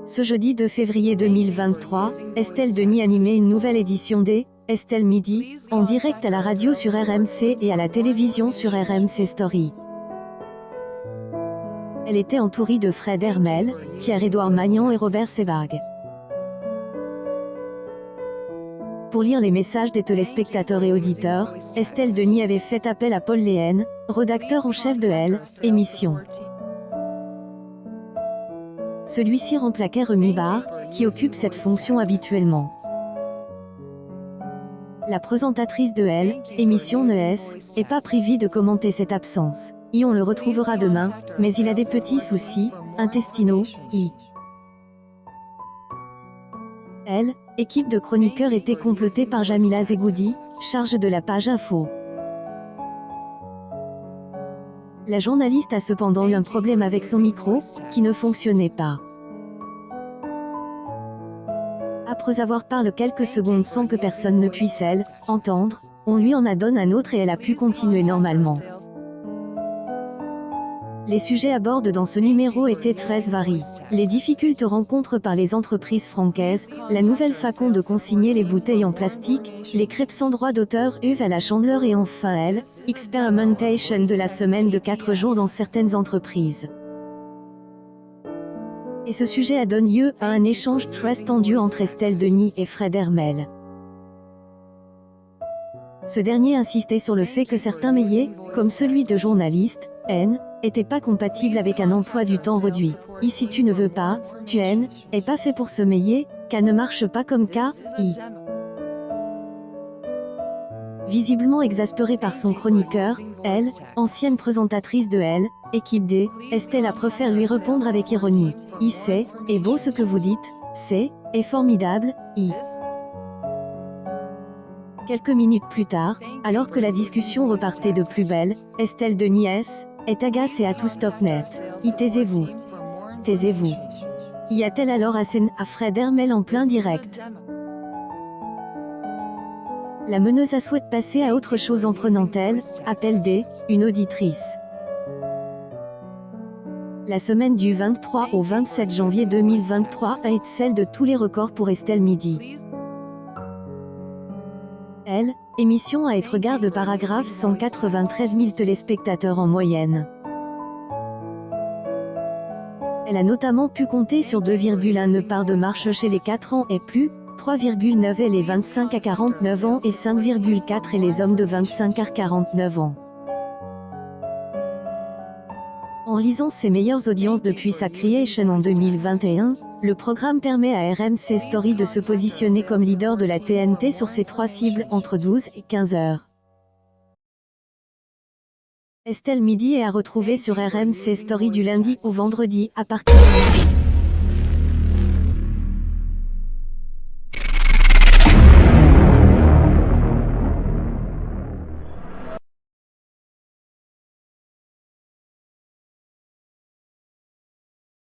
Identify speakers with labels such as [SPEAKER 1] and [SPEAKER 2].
[SPEAKER 1] Ce jeudi 2 février 2023, Estelle Denis animait une nouvelle édition des Estelle Midi, en direct à la radio sur RMC et à la télévision sur RMC Story. Elle était entourée de Fred Hermel, Pierre-Édouard Magnan et Robert Sevarg. Pour lire les messages des téléspectateurs et auditeurs, Estelle Denis avait fait appel à Paul Léhen, rédacteur en chef de Elle, émission. Celui-ci remplaçait Rémi Barre, qui occupe cette fonction habituellement. La présentatrice de Elle, émission n'est pas privée de commenter cette absence. On le retrouvera demain, mais il a des petits soucis intestinaux. Elle, équipe de chroniqueurs était complétée par Jamila Zegoudi, charge de la page info. La journaliste a cependant eu un problème avec son micro, qui ne fonctionnait pas. Après avoir parlé quelques secondes sans que personne ne puisse entendre, on lui en a donné un autre et elle a pu continuer normalement. Les sujets abordés dans ce numéro étaient très variés. Les difficultés rencontrées par les entreprises françaises, la nouvelle façon de consigner les bouteilles en plastique, les crêpes sans droit d'auteur à la Chandeleur et enfin experimentation de la semaine de 4 jours dans certaines entreprises. Et ce sujet a donné lieu à un échange très tendu entre Estelle Denis et Fred Hermel. Ce dernier insistait sur le fait que certains métiers, comme celui de journaliste, n'étaient pas compatibles avec un emploi du temps réduit. Si tu ne veux pas, tu es pas fait pour ce métier, car ne marche pas comme Visiblement exaspérée par son chroniqueur, elle, ancienne présentatrice de Elle, équipe D, Estelle a préféré lui répondre avec ironie. C'est beau ce que vous dites, c'est formidable, Quelques minutes plus tard, alors que la discussion repartait de plus belle, Estelle Denis est agacée à tout stop net. Taisez-vous. Taisez-vous. Y a-t-elle alors à Fred Hermel en plein direct? La meneuse a souhaité passer à autre chose en prenant appel une auditrice. La semaine du 23 au 27 janvier 2023 a été celle de tous les records pour Estelle Midi. Elle, émission a été regardée par 193 000 téléspectateurs en moyenne. Elle a notamment pu compter sur 2,1 parts de marche chez les 4 ans et plus, 3,9 et les 25 à 49 ans et 5,4 et les hommes de 25 à 49 ans. En lisant ses meilleures audiences depuis sa création en 2021, le programme permet à RMC Story de se positionner comme leader de la TNT sur ses 3 cibles entre 12 et 15 heures. Estelle Midi est à retrouver sur RMC Story du lundi au vendredi à partir de midi.